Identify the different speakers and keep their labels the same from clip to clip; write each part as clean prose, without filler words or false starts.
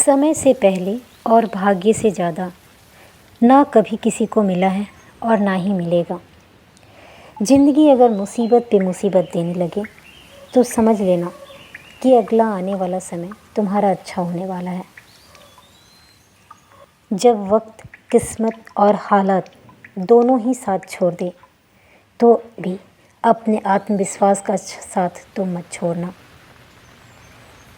Speaker 1: समय से पहले और भाग्य से ज़्यादा ना कभी किसी को मिला है और ना ही मिलेगा। ज़िंदगी अगर मुसीबत पे मुसीबत देने लगे तो समझ लेना कि अगला आने वाला समय तुम्हारा अच्छा होने वाला है। जब वक्त, किस्मत और हालात दोनों ही साथ छोड़ दे तो भी अपने आत्मविश्वास का साथ तुम मत छोड़ना।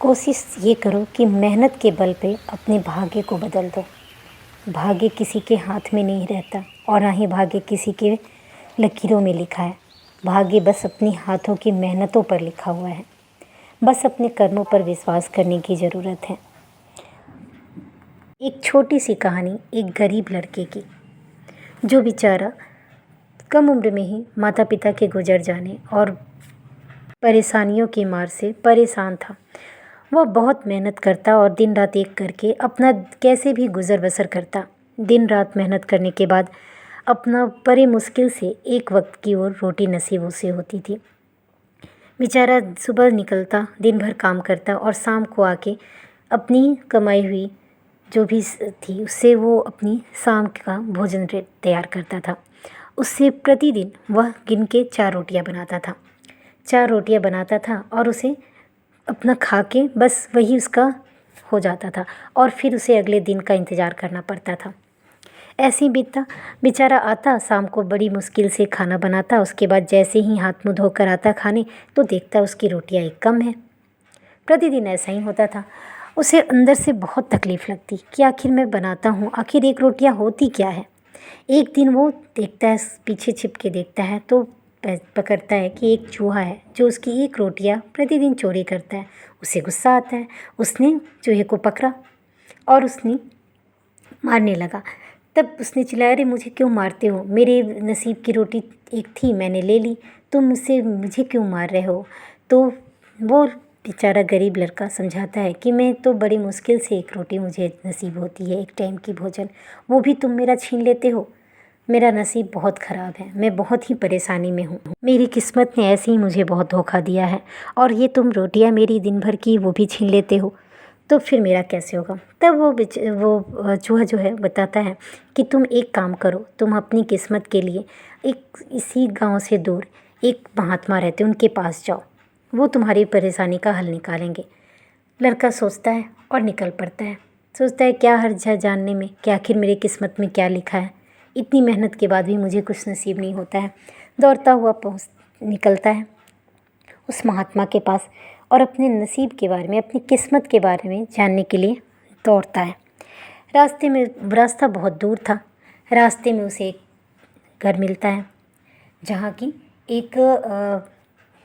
Speaker 1: कोशिश ये करो कि मेहनत के बल पे अपने भाग्य को बदल दो। भाग्य किसी के हाथ में नहीं रहता और ना ही भाग्य किसी के लकीरों में लिखा है। भाग्य बस अपने हाथों की मेहनतों पर लिखा हुआ है। बस अपने कर्मों पर विश्वास करने की ज़रूरत है। एक छोटी सी कहानी एक गरीब लड़के की, जो बेचारा कम उम्र में ही माता पिता के गुजर जाने और परेशानियों की मार से परेशान था। वह बहुत मेहनत करता और दिन रात एक करके अपना कैसे भी गुज़र बसर करता। दिन रात मेहनत करने के बाद अपना बड़े मुश्किल से एक वक्त की ओर रोटी नसीब उसे होती थी। बेचारा सुबह निकलता, दिन भर काम करता और शाम को आके अपनी कमाई हुई जो भी थी उससे वो अपनी शाम का भोजन तैयार करता था। उससे प्रतिदिन वह गिन के 4 रोटियाँ बनाता था। 4 रोटियाँ बनाता था और उसे अपना खा के बस वही उसका हो जाता था और फिर उसे अगले दिन का इंतज़ार करना पड़ता था। ऐसे ही बीतता। बेचारा आता, शाम को बड़ी मुश्किल से खाना बनाता। उसके बाद जैसे ही हाथ मुँह धोकर आता खाने तो देखता उसकी रोटियां एक कम है। प्रतिदिन ऐसा ही होता था। उसे अंदर से बहुत तकलीफ़ लगती कि आखिर मैं बनाता हूँ, आखिर एक रोटियां होती क्या है। एक दिन वो देखता है, पीछे छिप के देखता है तो पकड़ता है कि एक चूहा है जो उसकी एक रोटियां प्रतिदिन चोरी करता है। उसे गुस्सा आता है। उसने चूहे को पकड़ा और उसने मारने लगा। तब उसने चिल्लाया, अरे मुझे क्यों मारते हो, मेरे नसीब की रोटी एक थी, मैंने ले ली, तुम मुझे क्यों मार रहे हो। तो वो बेचारा गरीब लड़का समझाता है कि मैं तो बड़ी मुश्किल से एक रोटी मुझे नसीब होती है, एक टाइम की भोजन, वो भी तुम मेरा छीन लेते हो। मेरा नसीब बहुत ख़राब है, मैं बहुत ही परेशानी में हूँ। मेरी किस्मत ने ऐसे ही मुझे बहुत धोखा दिया है और ये तुम रोटियाँ मेरी दिन भर की वो भी छीन लेते हो, तो फिर मेरा कैसे होगा। तब वो चूहा जो है बताता है कि तुम एक काम करो, तुम अपनी किस्मत के लिए एक इसी गांव से दूर एक महात्मा रहते, उनके पास जाओ, वो तुम्हारी परेशानी का हल निकालेंगे। लड़का सोचता है और निकल पड़ता है। सोचता है क्या हर्ज है जानने में कि आखिर मेरी किस्मत में क्या लिखा है। इतनी मेहनत के बाद भी मुझे कुछ नसीब नहीं होता है। दौड़ता हुआ निकलता है उस महात्मा के पास और अपने नसीब के बारे में, अपनी किस्मत के बारे में जानने के लिए दौड़ता है। रास्ता बहुत दूर था। रास्ते में उसे एक घर मिलता है जहाँ की एक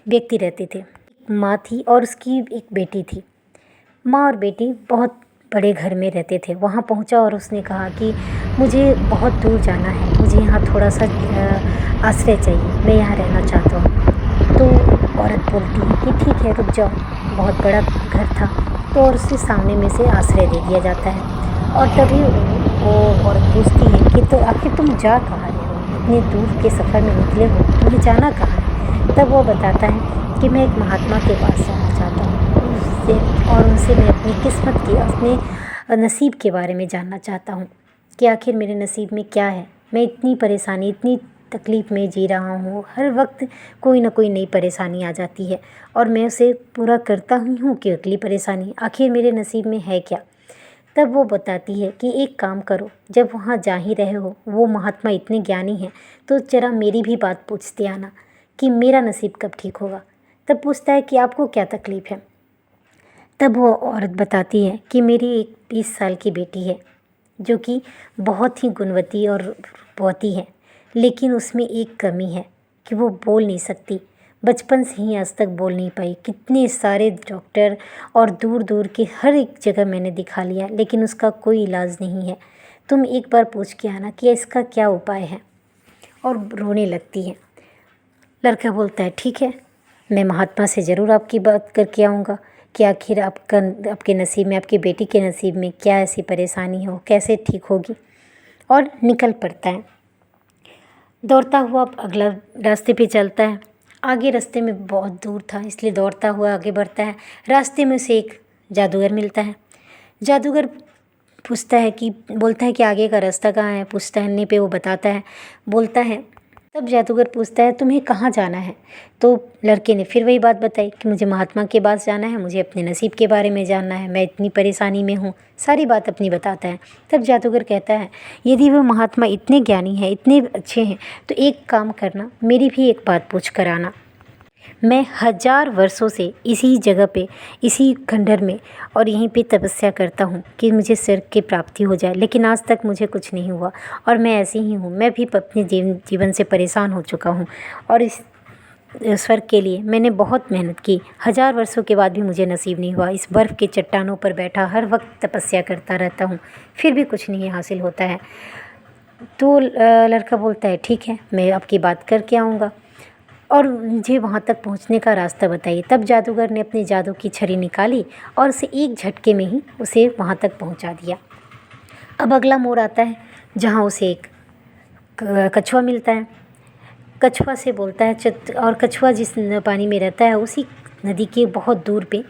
Speaker 1: व्यक्ति रहते थे। एक माँ थी और उसकी एक बेटी थी। माँ और बेटी बहुत बड़े घर में रहते थे। वहाँ पहुँचा और उसने कहा कि मुझे बहुत दूर जाना है, मुझे यहाँ थोड़ा सा आश्रय चाहिए, मैं यहाँ रहना चाहता हूँ। तो औरत बोलती है कि ठीक है, रुक जाओ। बहुत बड़ा घर था तो और उसके सामने में से आश्रय दे दिया जाता है। और तभी वो औरत पूछती है कि तो आखिर तुम जा कहाँ रहे हो, इतने दूर के सफ़र में निकले हो, तुम्हें जाना कहाँ है। तब वो बताता है कि मैं एक महात्मा के पास जाना चाहता हूँ और उनसे मैं अपनी किस्मत की, अपने नसीब के बारे में जानना चाहता हूँ कि आखिर मेरे नसीब में क्या है। मैं इतनी परेशानी, इतनी तकलीफ़ में जी रहा हूँ, हर वक्त कोई ना कोई नई परेशानी आ जाती है और मैं उसे पूरा करता ही हूँ कि अगली परेशानी, आखिर मेरे नसीब में है क्या। तब वो बताती है कि एक काम करो, जब वहाँ जा ही रहे हो, वो महात्मा इतने ज्ञानी हैं, तो ज़रा मेरी भी बात पूछते आना कि मेरा नसीब कब ठीक होगा। तब पूछता है कि आपको क्या तकलीफ़ है। तब वो औरत बताती है कि मेरी एक 20 साल की बेटी है जो कि बहुत ही गुणवती और रूपवती है, लेकिन उसमें एक कमी है कि वो बोल नहीं सकती। बचपन से ही आज तक बोल नहीं पाई। कितने सारे डॉक्टर और दूर दूर के हर एक जगह मैंने दिखा लिया, लेकिन उसका कोई इलाज नहीं है। तुम एक बार पूछ के आना कि इसका क्या उपाय है। और रोने लगती है। लड़का बोलता है ठीक है, मैं महात्मा से ज़रूर आपकी बात करके आऊँगा कि आखिर आपके नसीब में, आपकी बेटी के नसीब में क्या ऐसी परेशानी हो, कैसे ठीक होगी। और निकल पड़ता है। दौड़ता हुआ अगला रास्ते पे चलता है। आगे रास्ते में बहुत दूर था इसलिए दौड़ता हुआ आगे बढ़ता है। रास्ते में उसे एक जादूगर मिलता है। जादूगर पूछता है कि बोलता है कि आगे का रास्ता कहाँ है। पूछताछ पे वो बताता है, बोलता है। तब जादूगर पूछता है तुम्हें कहाँ जाना है। तो लड़के ने फिर वही बात बताई कि मुझे महात्मा के पास जाना है, मुझे अपने नसीब के बारे में जानना है, मैं इतनी परेशानी में हूँ, सारी बात अपनी बताता है। तब जादूगर कहता है यदि वो महात्मा इतने ज्ञानी हैं, इतने अच्छे हैं, तो एक काम करना, मेरी भी एक बात पूछ कर आना। मैं 1000 वर्षों से इसी जगह पे, इसी खंडहर में और यहीं पे तपस्या करता हूँ कि मुझे स्वर्ग की प्राप्ति हो जाए, लेकिन आज तक मुझे कुछ नहीं हुआ और मैं ऐसी ही हूँ। मैं भी अपने जीवन से परेशान हो चुका हूँ और इस स्वर्ग के लिए मैंने बहुत मेहनत की। 1000 वर्षों के बाद भी मुझे नसीब नहीं हुआ। इस बर्फ़ के चट्टानों पर बैठा हर वक्त तपस्या करता रहता हूँ, फिर भी कुछ नहीं हासिल होता है। तो लड़का बोलता है ठीक है, मैं आपकी बात करके आऊँगा और मुझे वहाँ तक पहुँचने का रास्ता बताइए। तब जादूगर ने अपनी जादू की छड़ी निकाली और उसे एक झटके में ही उसे वहाँ तक पहुँचा दिया। अब अगला मोड़ आता है जहाँ उसे एक कछुआ मिलता है। कछुआ से बोलता है और कछुआ जिस पानी में रहता है उसी नदी के बहुत दूर पे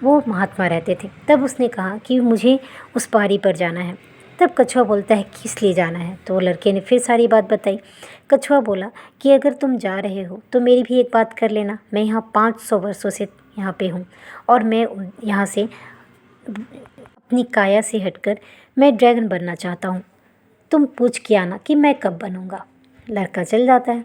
Speaker 1: वो महात्मा रहते थे। तब उसने कहा कि मुझे उस पहाड़ी पर जाना है। तब कछुआ बोलता है किस लिए जाना है। तो लड़के ने फिर सारी बात बताई। कछुआ बोला कि अगर तुम जा रहे हो तो मेरी भी एक बात कर लेना, मैं यहाँ 500 वर्षों से यहाँ पे हूँ और मैं यहाँ से अपनी काया से हटकर मैं ड्रैगन बनना चाहता हूँ। तुम पूछ के आना कि मैं कब बनूँगा। लड़का चल जाता है।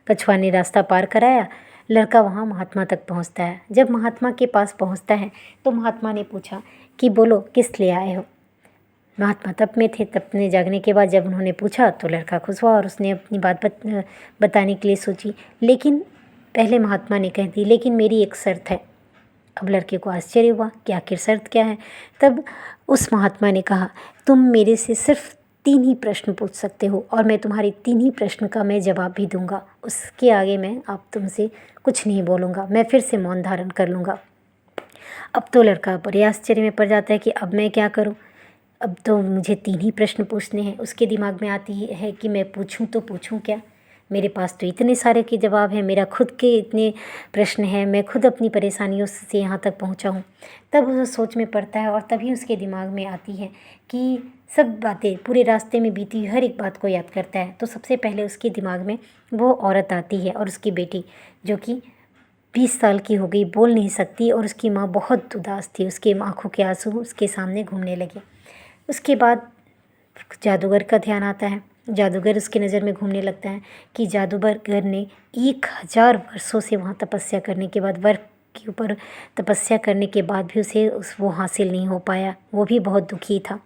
Speaker 1: कछुआ ने रास्ता पार कराया। लड़का वहाँ महात्मा तक पहुँचता है। जब महात्मा के पास पहुँचता है तो महात्मा ने पूछा कि बोलो किस लिए आए हो। महात्मा तप में थे। तप में जागने के बाद जब उन्होंने पूछा तो लड़का खुश हुआ और उसने अपनी बात बताने के लिए सोची, लेकिन पहले महात्मा ने कह दी लेकिन मेरी एक शर्त है। अब लड़के को आश्चर्य हुआ कि आखिर शर्त क्या है। तब उस महात्मा ने कहा तुम मेरे से सिर्फ 3 ही प्रश्न पूछ सकते हो और मैं तुम्हारे 3 ही प्रश्न का मैं जवाब भी दूंगा। उसके आगे मैं आप तुमसे कुछ नहीं बोलूँगा, मैं फिर से मौन धारण कर लूँगा। अब तो लड़का बड़े आश्चर्य में पड़ जाता है कि अब मैं क्या करूँ। अब तो मुझे 3 ही प्रश्न पूछने हैं। उसके दिमाग में आती है कि मैं पूछूं तो पूछूं क्या, मेरे पास तो इतने सारे के जवाब हैं, मेरा खुद के इतने प्रश्न हैं, मैं खुद अपनी परेशानियों से यहाँ तक पहुँचा हूँ। तब वो सोच में पड़ता है और तभी उसके दिमाग में आती है कि सब बातें पूरे रास्ते में बीती हर एक बात को याद करता है। तो सबसे पहले उसके दिमाग में वो औरत आती है और उसकी बेटी जो कि 20 साल की हो गई, बोल नहीं सकती और उसकी माँ बहुत उदास थी। उसके आँखों के आंसू उसके सामने घूमने लगे। उसके बाद जादूगर का ध्यान आता है। जादूगर उसकी नज़र में घूमने लगता है कि जादूगर ने 1000 वर्षों से वहाँ तपस्या करने के बाद, बर्फ़ के ऊपर तपस्या करने के बाद भी उसे वो हासिल नहीं हो पाया। वो भी बहुत दुखी था।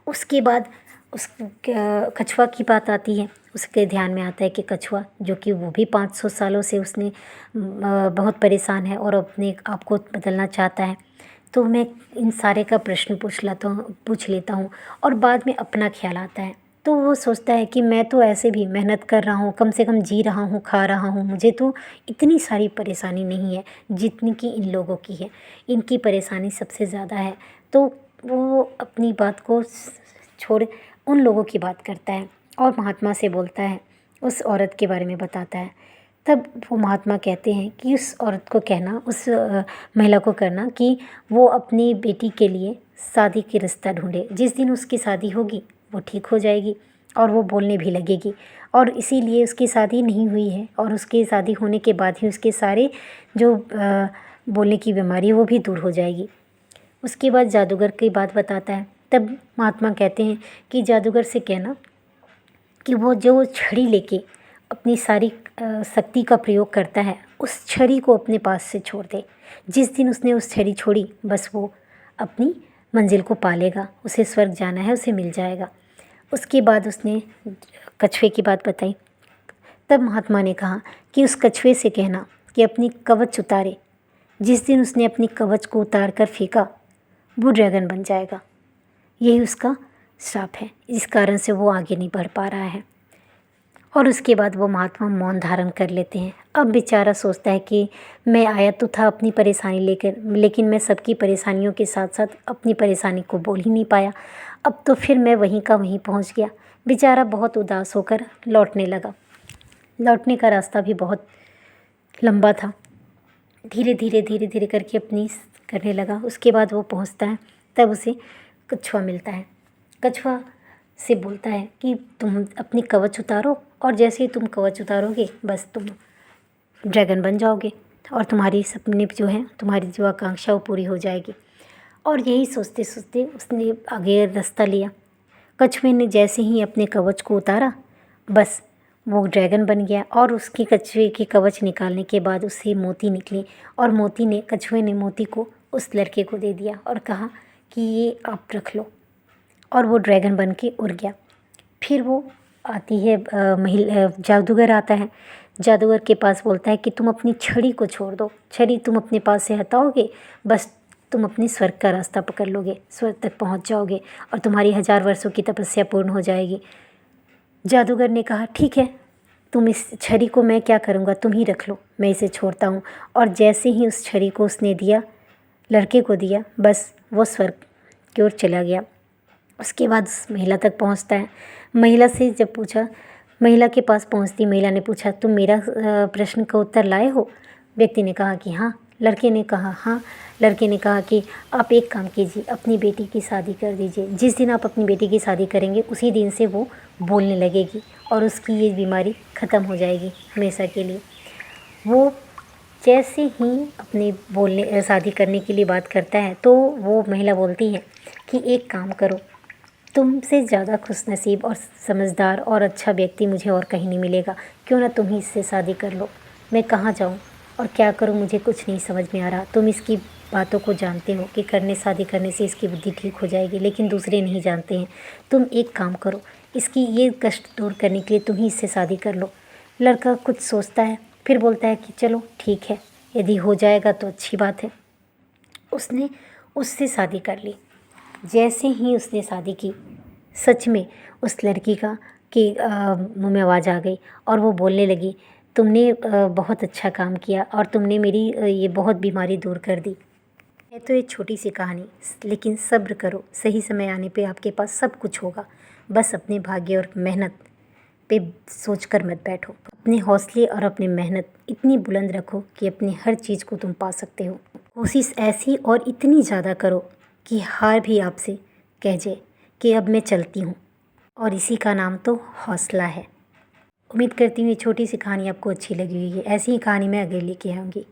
Speaker 1: उसके बाद उस कछुआ की बात आती है। उसके ध्यान में आता है कि कछुआ जो कि वो भी 500 सालों से उसने बहुत परेशान है और अपने आप को बदलना चाहता है। तो मैं इन सारे का प्रश्न पूछ लेता हूँ और बाद में अपना ख्याल आता है। तो वो सोचता है कि मैं तो ऐसे भी मेहनत कर रहा हूँ, कम से कम जी रहा हूँ, खा रहा हूँ, मुझे तो इतनी सारी परेशानी नहीं है जितनी कि इन लोगों की है। इनकी परेशानी सबसे ज़्यादा है। तो वो अपनी बात को छोड़ उन लोगों की बात करता है और महात्मा से बोलता है, उस औरत के बारे में बताता है। तब वो महात्मा कहते हैं कि उस औरत को कहना, उस महिला को करना कि वो अपनी बेटी के लिए शादी की रिश्ता ढूंढे। जिस दिन उसकी शादी होगी वो ठीक हो जाएगी और वो बोलने भी लगेगी और इसीलिए उसकी शादी नहीं हुई है और उसकी शादी होने के बाद ही उसके सारे जो बोलने की बीमारी है वो भी दूर हो जाएगी। उसके बाद जादूगर की बात बताता है। तब महात्मा कहते हैं कि जादूगर से कहना कि वो जो छड़ी लेके अपनी सारी शक्ति का प्रयोग करता है, उस छड़ी को अपने पास से छोड़ दे। जिस दिन उसने उस छड़ी छोड़ी बस वो अपनी मंजिल को पा लेगा, उसे स्वर्ग जाना है, उसे मिल जाएगा। उसके बाद उसने कछुए की बात बताई। तब महात्मा ने कहा कि उस कछुए से कहना कि अपनी कवच उतारे। जिस दिन उसने अपनी कवच को उतार कर फेंका वो ड्रैगन बन जाएगा। यही उसका श्राप है, इस कारण से वो आगे नहीं बढ़ पा रहा है। और उसके बाद वो महात्मा मौन धारण कर लेते हैं। अब बेचारा सोचता है कि मैं आया तो था अपनी परेशानी लेकर, लेकिन मैं सबकी परेशानियों के साथ साथ अपनी परेशानी को बोल ही नहीं पाया। अब तो फिर मैं वहीं का वहीं पहुंच गया। बेचारा बहुत उदास होकर लौटने लगा। लौटने का रास्ता भी बहुत लंबा था। धीरे धीरे करके अपनी करने लगा। उसके बाद वो पहुंचता है तब उसे कछुआ मिलता है। कछुआ से बोलता है कि तुम अपनी कवच उतारो और जैसे ही तुम कवच उतारोगे बस तुम ड्रैगन बन जाओगे और तुम्हारी सपने जो हैं, तुम्हारी जो आकांक्षा वो पूरी हो जाएगी। और यही सोचते सोचते उसने आगे रास्ता लिया। कछुए ने जैसे ही अपने कवच को उतारा बस वो ड्रैगन बन गया और उसकी कछुए की कवच निकालने के बाद उससे मोती निकली और कछुए ने मोती को उस लड़के को दे दिया और कहा कि ये आप रख लो, और वो ड्रैगन बन के उड़ गया। फिर वो आती है महिला, जादूगर आता है। जादूगर के पास बोलता है कि तुम अपनी छड़ी को छोड़ दो, छड़ी तुम अपने पास से हटाओगे बस तुम अपने स्वर्ग का रास्ता पकड़ लोगे, स्वर्ग तक पहुंच जाओगे और तुम्हारी 1000 वर्षों की तपस्या पूर्ण हो जाएगी। जादूगर ने कहा ठीक है, तुम इस छड़ी को मैं क्या करूँगा, तुम ही रख लो, मैं इसे छोड़ता हूँ। और जैसे ही उस छड़ी को उसने दिया, लड़के को दिया, बस वो स्वर्ग की ओर चला गया। उसके बाद उस महिला तक पहुँचता है। महिला से जब पूछा, महिला के पास पहुँचती महिला ने पूछा तुम मेरा प्रश्न का उत्तर लाए हो? व्यक्ति ने कहा कि हाँ। लड़के ने कहा हाँ। लड़के ने कहा कि आप एक काम कीजिए, अपनी बेटी की शादी कर दीजिए। जिस दिन आप अपनी बेटी की शादी करेंगे उसी दिन से वो बोलने लगेगी और उसकी ये बीमारी ख़त्म हो जाएगी हमेशा के लिए। वो जैसे ही अपने बोलने शादी करने के लिए बात करता है तो वो महिला बोलती है कि एक काम करो, तुमसे ज़्यादा खुशनसीब और समझदार और अच्छा व्यक्ति मुझे और कहीं नहीं मिलेगा, क्यों ना तुम ही इससे शादी कर लो। मैं कहाँ जाऊँ और क्या करूँ, मुझे कुछ नहीं समझ में आ रहा। तुम इसकी बातों को जानते हो कि शादी करने से इसकी बुद्धि ठीक हो जाएगी, लेकिन दूसरे नहीं जानते हैं। तुम एक काम करो, इसकी ये कष्ट दूर करने के लिए तुम ही इससे शादी कर लो। लड़का कुछ सोचता है, फिर बोलता है कि चलो ठीक है, यदि हो जाएगा तो अच्छी बात है। उसने उससे शादी कर ली। जैसे ही उसने शादी की, सच में उस लड़की का कि मुँह में आवाज़ आ गई और वो बोलने लगी तुमने बहुत अच्छा काम किया और तुमने मेरी ये बहुत बीमारी दूर कर दी। है तो एक छोटी सी कहानी, लेकिन सब्र करो, सही समय आने पे आपके पास सब कुछ होगा। बस अपने भाग्य और मेहनत पे सोच कर मत बैठो। अपने हौसले और अपनी मेहनत इतनी बुलंद रखो कि अपनी हर चीज़ को तुम पा सकते हो। कोशिश ऐसी और इतनी ज़्यादा करो कि हार भी आपसे कह जाए कि अब मैं चलती हूँ, और इसी का नाम तो हौसला है। उम्मीद करती हूँ ये छोटी सी कहानी आपको अच्छी लगी होगी। ऐसी ही कहानी मैं आगे लेके आऊँगी।